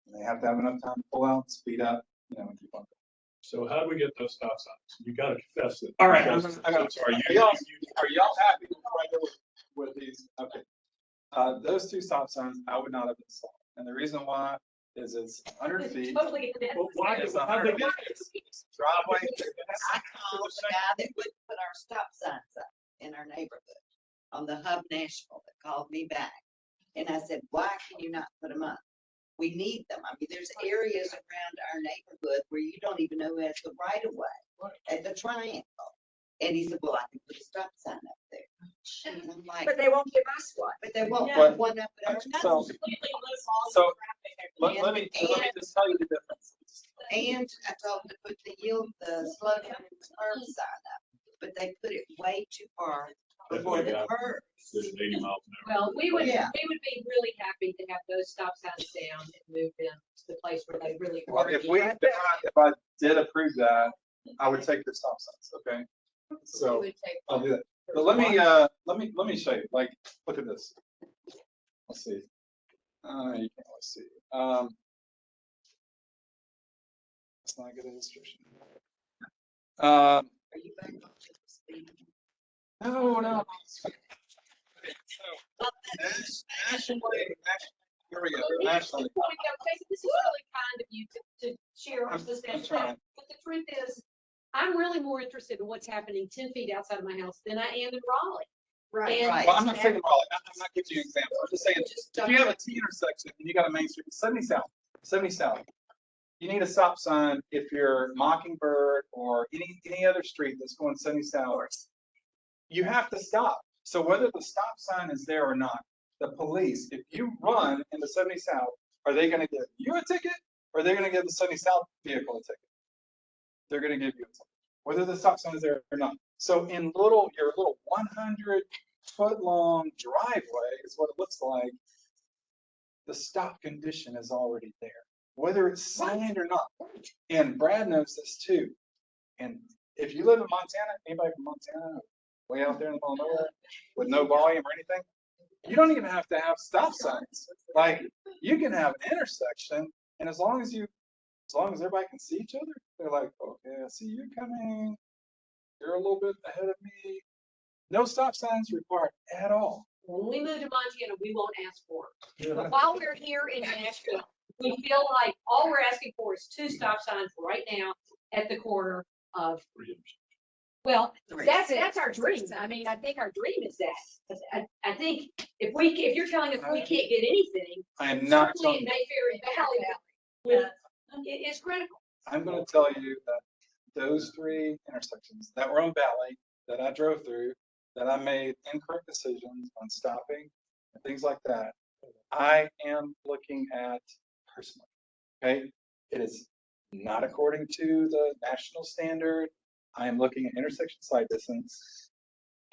and they have to have enough time to pull out, speed up, and keep on going. So how do we get those stop signs? You got to confess it. All right, Are y'all happy before I go with these? Okay. Those two stop signs I would not have installed, and the reason why is it's 100 feet. Totally. Well, why? It's How 100 they- feet. Driveway. I called the guy that would put our stop signs up in our neighborhood on the Hub Nashville that called me back. And I said, why can you not put them up? We need them. I mean, there's areas around our neighborhood where you don't even know who has the right of way at the triangle. And he said, well, I can put a stop sign up there. And I'm like, But they won't give us one. but they won't But- put one up at our. So let me just tell you the difference. And I told them to put the slow down and curb sign up, but they put it way too far before the curb. There's an 80 miles an hour. Well, we would Yeah. be really happy to have those stop signs down and move them to the place where they really Well, are. if I did approve that, I would take the stop signs. Okay. So I'll do that. But let me show you. Like, look at this. Let's see. You can't really see. That's not a good illustration. Are you back on speed? No. Nationally, here we go. Nationally. This is really kind of you to share our I'm success. trying. But the truth is, I'm really more interested in what's happening 10 feet outside of my house than I am in Raleigh. Right, And- right. Well, I'm not saying Raleigh. I'm not giving you an example. I'm just saying, if you have a T intersection and you got a main street, 70 South, you need a stop sign if you're Mockingbird or any other street that's going 70 South. You have to stop. So whether the stop sign is there or not, the police, if you run into 70 South, are they going to give you a ticket or are they going to give the 70 South vehicle a ticket? They're going to give you a ticket, whether the stop sign is there or not. So in your little 100-foot-long driveway is what it looks like. The stop condition is already there, whether it's signed or not. And Brad knows this too. And if you live in Montana, anybody from Montana, way out there in the middle of nowhere with no volume or anything, you don't even have to have stop signs. Like, you can have an intersection, and as long as everybody can see each other, they're like, okay, I see you coming. You're a little bit ahead of me. No stop signs required at all. When we move to Montana, we won't ask for it. But while we're here in Nashville, we feel like all we're asking for is 2 stop signs right now at the corner of, well, that's our dream. I mean, I think our dream is that. I think if you're telling us we can't get anything, I am not certainly telling in you. Mayfair and Valley, it is critical. I'm going to tell you that those 3 intersections that were on Valley, that I drove through, that I made incorrect decisions on stopping and things like that, I am looking at personally. Okay, it is not according to the national standard. I am looking at intersection sight distance.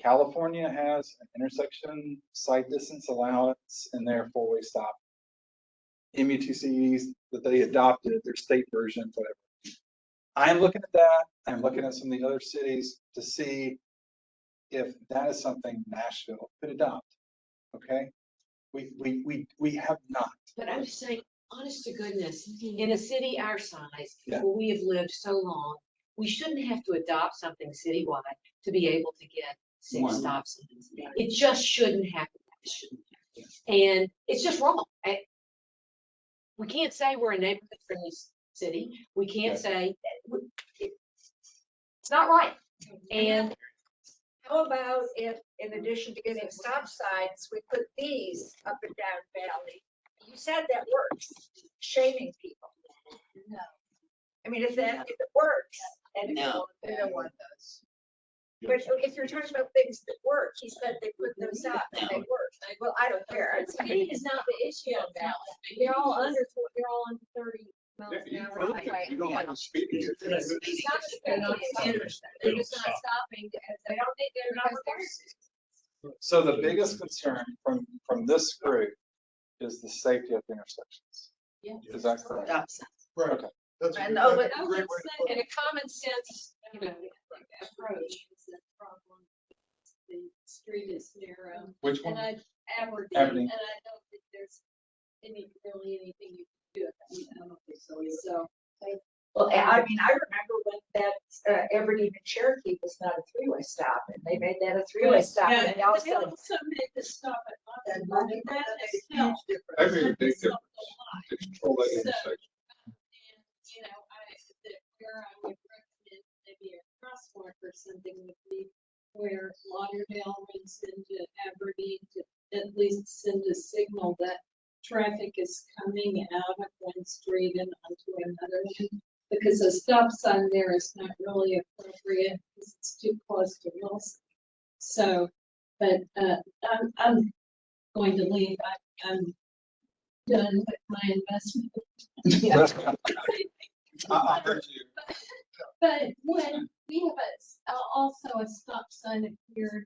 California has an intersection sight distance allowance in their 4-way stop. MUTCs that they adopted, their state version, whatever. I'm looking at that. I'm looking at some of the other cities to see if that is something Nashville could adopt. Okay, we have not. But I'm just saying, honest to goodness, in a city our size, Yeah. where we have lived so long, we shouldn't have to adopt something citywide to be able to get 6 One. stop signs. It just shouldn't happen. And it's just wrong. We can't say we're a neighborhood friendly city. We can't say, it's not right. And How about if, in addition to getting stop signs, we put these up and down Valley? You said that works, shaming people. No. I mean, if it works, and No. no one does. But if you're talking about things that work, he said they put those up and they work. Well, I don't care. Speed is not the issue on Valley. They're all under 30 miles an You hour. don't have a speeding. It's not a speeding issue. They're just not stopping because they're not required. So the biggest concern from this group is the safety of the intersections. Yeah. Is that correct? Stop sign. Right. Okay. That's a I good- know, that's but a great way to put in it. a common sense, approach. The problem, the street is narrow, Which and one? Aberdeen, Aberdeen. and I don't think there's really anything you can do about it. I don't think so. So, Well, I mean, I remember when that Aberdeen and Cherokee was not a 3-way stop, and they made that a 3-way stop. yeah, And they also, they also made the stop at Mockingbird, and that has helped. That made a big That's difference helped a lot. to control that So, intersection. and, where I would recommend maybe a crosswalk or something would be where Lauderdale runs into Aberdeen to at least send a signal that traffic is coming out of one street and onto another one. Because a stop sign there is not really appropriate because it's too close to Wilson. So, but I'm going to leave. I'm done with my investment. I heard you. But when we have also a stop sign appeared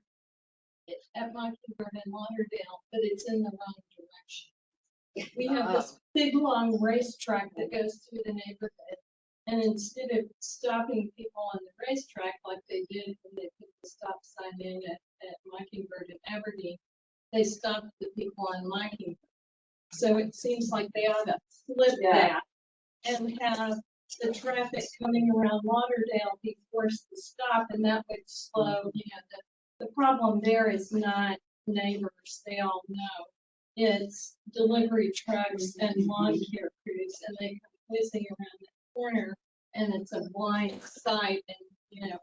at Mockingbird and Lauderdale, but it's in the wrong direction. We have this big long racetrack that goes through the neighborhood. And instead of stopping people on the racetrack like they did when they put the stop sign in at Mockingbird and Aberdeen, they stopped the people on Mockingbird. So it seems like they ought to flip that and have the traffic coming around Lauderdale be forced to stop, and that would slow, the problem there is not neighbors, they all know. It's delivery trucks and lawn care crews, and they come whizzing around the corner, and it's a blind sight, and,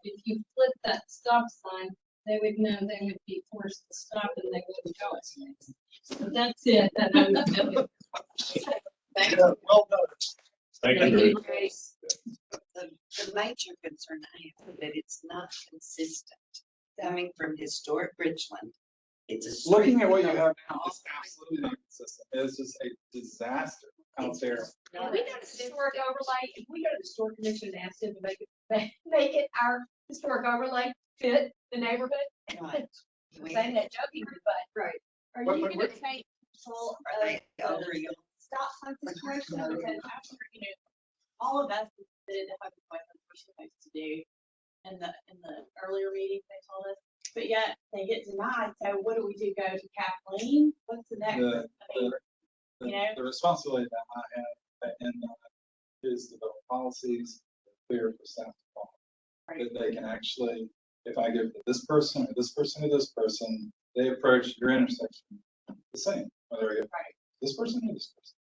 if you flip that stop sign, they would know they would be forced to stop and they wouldn't go as fast. So that's it, that I would tell you. Thank Yeah, well done. Thank you. Grace. The major concern I have is that it's not consistent. Coming from historic Richland, it's a. street Looking at what you that have goes now, all it's absolutely not consistent. It is just a disaster out It's there. just If not we got a historic overlay, if we go to the historic commission and ask them to make it our historic overlay fit the neighborhood. Right. Saying that joking, but right. Are Wait, you wait, gonna wait. take control Are they of unreal? stop sign situation? Because after, all of us did have a question we're supposed to do. In the earlier meeting, they told us, but yet they get denied. So what do we do? Go to Kathleen? What's the next? The, You know? the responsibility that I have at NDOT is to develop policies clear for staff to follow. That they can actually, if I give to this person or this person or this person, they approach your intersection the same, whether I give this person or this person.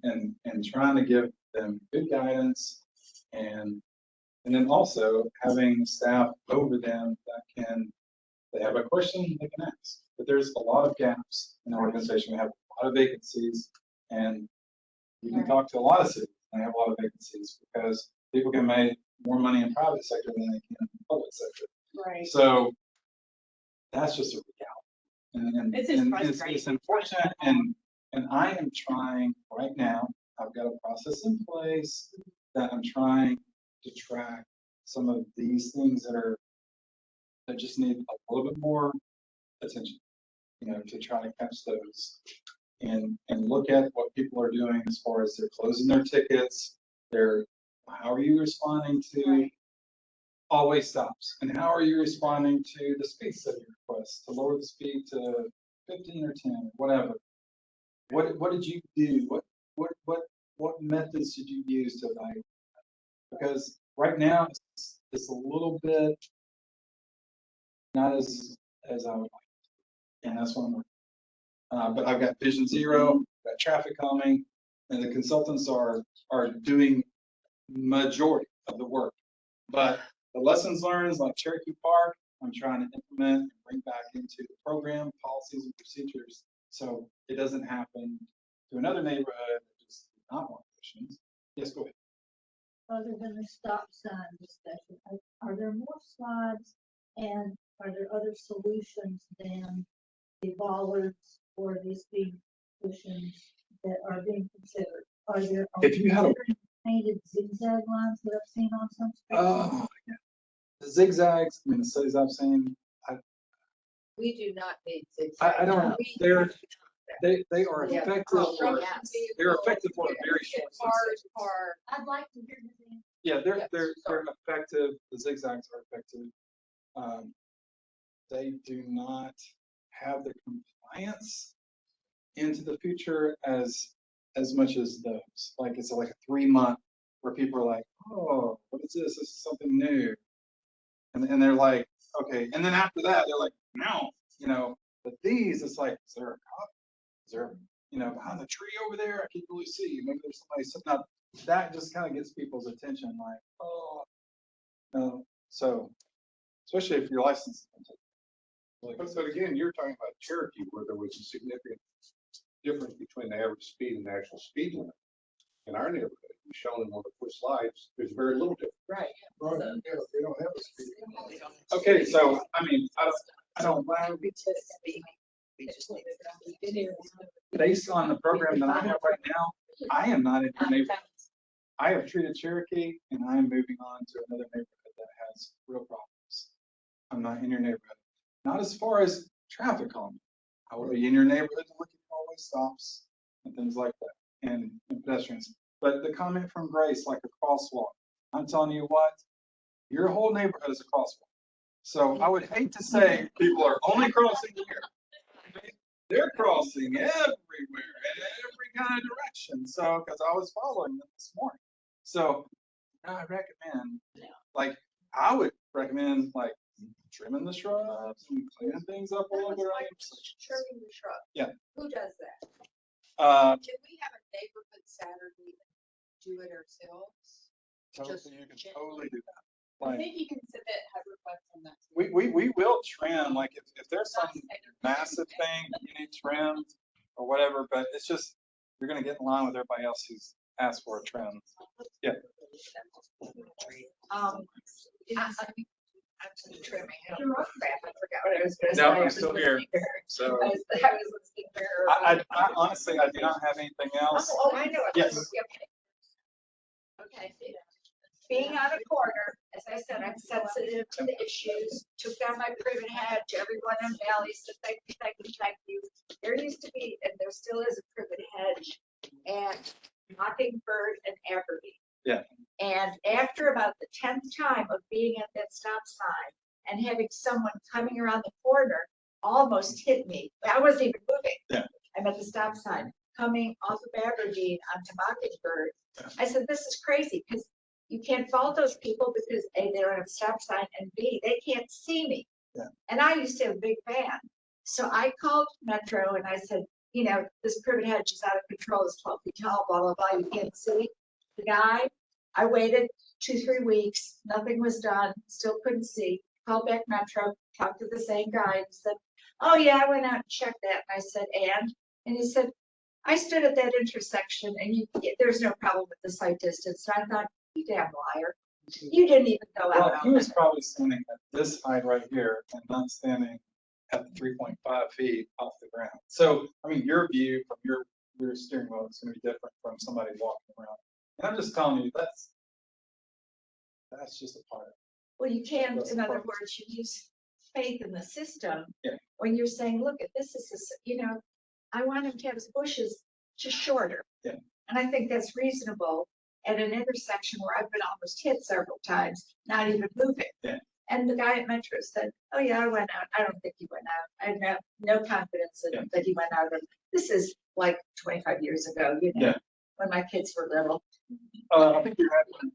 And trying to give them good guidance and then also having staff over them that can, they have a question they can ask. But there's a lot of gaps in the organization. We have a lot of vacancies, and you can talk to a lot of cities, and they have a lot of vacancies because people can make more money in private sector than they can in the public sector. Right. So that's just a reality. And it's unfortunate, and I am trying right now, I've got a process in place that I'm trying to track some of these things that just need a little bit more attention, to try to catch those and look at what people are doing as far as they're closing their tickets. How are you responding to always stops? And how are you responding to the speed study request to lower the speed to 15 or 10, whatever? What did you do? What methods did you use to evaluate that? Because right now it's a little bit not as I would like, and that's what I'm working. But I've got Vision Zero, got Traffic Calming, and the consultants are doing majority of the work. But the lessons learned, like Cherokee Park, I'm trying to implement and bring back into the program, policies and procedures, so it doesn't happen to another neighborhood that just not want questions. Yes, go ahead. Other than the stop sign discussion, are there more slides and are there other solutions than the bollards or the speed cushions that are being considered? Are there If you had a painted zigzag lines that I've seen on some streets? oh yeah, the zigzags, the studies I've seen, We do not need zigzags. I don't know. They are effective. They're effective for a very short distance. I'd like to hear the answer. Yeah, they're effective. The zigzags are effective. They do not have the compliance into the future as much as those. Like it's like a 3-month where people are like, oh, what is this? This is something new. And they're like, okay. And then after that, they're like, no, but these, it's like, is there a cop? Is there, behind the tree over there? I can't really see. Maybe there's somebody sitting up. That just kind of gets people's attention. Like, oh, no. So, especially if you're licensed. But again, you're talking about Cherokee where there was a significant difference between the average speed and the actual speed limit. In our neighborhood, we shown in one of the first slides, there's very little difference. Right. Right, yeah, they don't have a speed limit. Okay, so I mean, I don't. Based on the program that I have right now, I am not in your neighborhood. I have treated Cherokee, and I am moving on to another neighborhood that has real problems. I'm not in your neighborhood. Not as far as traffic calming. I will be in your neighborhood looking for always stops and things like that, and pedestrians. But the comment from Grace, like a crosswalk, I'm telling you what, your whole neighborhood is a crosswalk. So I would hate to say people are only crossing here. They're crossing everywhere in every kind of direction. So, because I was following them this morning. So I recommend, like, I would recommend, like, trimming the shrubs and cleaning things up a little bit. Trimming the shrubs. Yeah. Who does that? Can we have a neighborhood Saturday and do it ourselves? Totally, you can totally do that. I Like, think you can submit HUD requests on that. we will trim, like if there's some massive thing that you need trimmed or whatever, but it's just, you're gonna get in line with everybody else who's asked for a trim. Yeah. I'm trimming. I forgot what I was going to say. No, I'm still here. So I was listening there. I honestly, I do not have anything else. Oh, I know it. Yes. Okay. Being on a corner, as I said, I'm sensitive to the issues, took down my privet hedge, everyone in Valley said, thank you. There used to be, and there still is a privet hedge, and Mockingbird and Evergreen. Yeah. And after about the 10th time of being at that stop sign and having someone coming around the corner almost hit me. I wasn't even moving. Yeah. I'm at the stop sign, coming off of Aberdeen onto Mockingbird. I said, this is crazy, because you can't fault those people because A, they don't have a stop sign, and B, they can't see me. Yeah. And I used to have a big van. So I called Metro and I said, you know, this privet hedge is out of control, it's 12 feet tall, blah, blah, blah, you can't see. The guy, I waited 2-3 weeks, nothing was done, still couldn't see. Called back Metro, talked to the same guy, and said, oh yeah, I went out and checked that. And I said, and he said, I stood at that intersection and there's no problem with the sight distance. And I thought, you damn liar. You didn't even go Well, out he on was that. probably standing at this height right here and not standing at the 3.5 feet off the ground. So, I mean, your view from your steering wheel is going to be different from somebody walking around. And I'm just telling you, that's just a part of it. Well, you can't, That's in the other part. words, you use faith in the system. Yeah. When you're saying, look, this is, you know, I want him to have his bushes just shorter. Yeah. And I think that's reasonable at an intersection where I've been almost hit several times, not even moving. Yeah. And the guy at Metro said, oh yeah, I went out. I don't think he went out. I have no confidence in that he went out. This is like 25 years ago, you know, Yeah. when my kids were little. I think you're having.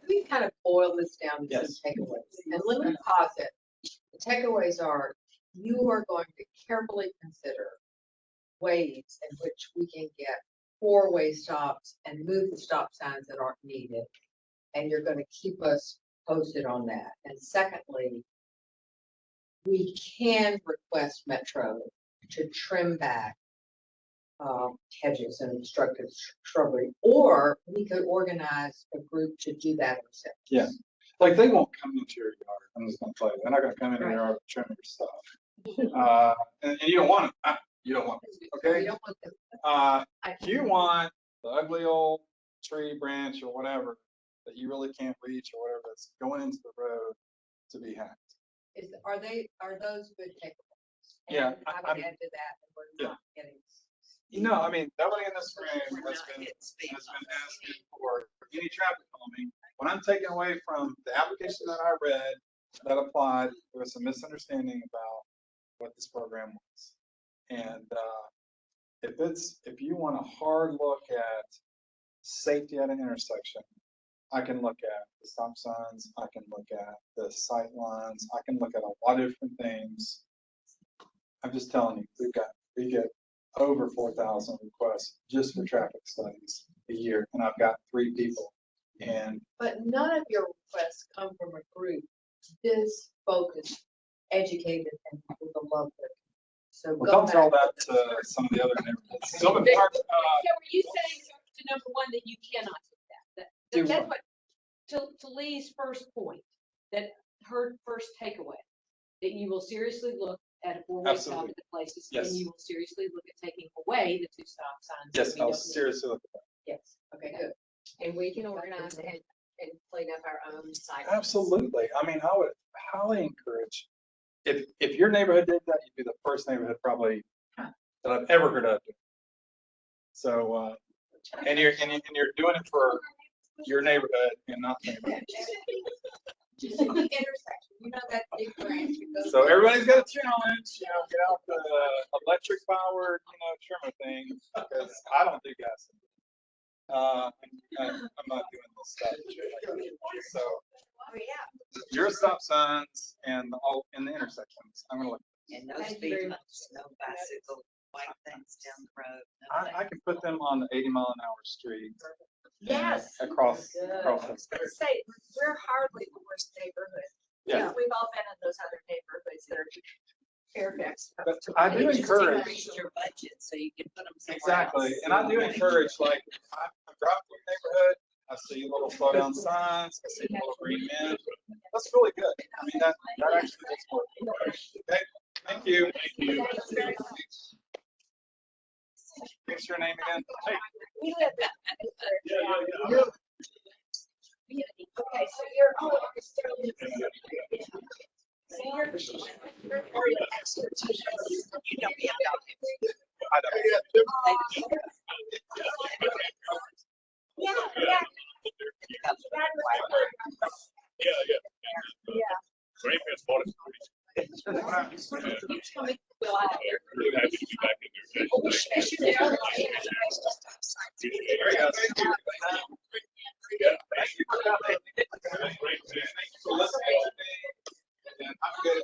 We kind of boil this down to Yes. some takeaways. And let me posit, the takeaways are, you are going to carefully consider ways in which we can get 4-way stops and move the stop signs that aren't needed. And you're going to keep us posted on that. And secondly, we can request Metro to trim back hedges and obstructive shrubbery, or we could organize a group to do that ourselves. Yeah. Like they won't come into your yard. I'm just going to tell you, they're not going to come into your yard and trim your stuff. And you don't want them. You don't want them. Okay. We don't want them. You want the ugly old tree branch or whatever that you really can't reach or whatever that's going into the road to be hacked. Are those good takeaways? Yeah, And I would add to that, and we're not getting. You know, I mean, nobody in this room has been asking for any traffic calming. When I'm taking away from the application that I read that applied, there was some misunderstanding about what this program was. And if you want a hard look at safety at an intersection, I can look at the stop signs, I can look at the sight lines, I can look at a lot of different things. I'm just telling you, we get over 4,000 requests just for traffic studies a year, and I've got 3 people. But none of your requests come from a group this focused, educated, and with a love for it. So Well, don't tell that to some of the other neighborhoods. Some of the So were you saying to number one that you cannot do that? That's what, to Lee's first point, that her first takeaway, that you will seriously look at a 4-way stop at the places, Yes. and you will seriously look at taking away the 2 stop signs. Yes, that we I'll don't need. seriously look at that. Yes, okay, good. And we can organize and clean up our own site. Absolutely. I mean, I would highly encourage, if your neighborhood did that, you'd be the first neighborhood probably that I've ever heard of. So, and you're doing it for your neighborhood and not the neighborhood. Just at the intersection, you know that big branch. So everybody's got a challenge, you know, get out the electric powered, trimmer thing, because I don't do gas. I'm not doing this stuff. So your stop signs and all in the intersections, I'm gonna look. And no speed bumps, no bicycle, white things down the road. I can put them on the 80-mile-an-hour street. Yes. Across the Let's say, we're hardly the worst neighborhood. Yeah. We've all been in those other neighborhoods that are Fairfax. But I do encourage. Increase your budget so you can put them somewhere Exactly, else. and I do encourage, like, I'm driving through the neighborhood, I see little slow down signs, I see little green men. That's really good. I mean, that actually does work. Okay, thank you. Thank you. What's your name again? Hey. We live in. Okay, so you're, oh, senior area expertise. You don't be about it. I don't. Yeah, yeah. Yeah. there. Yeah. Grandparents bought it. Well, I- Really happy to be back in there. Oh, she- There you go. Thank you. Yeah, thank you for coming. Great, man. Thank you for listening. And I'm good.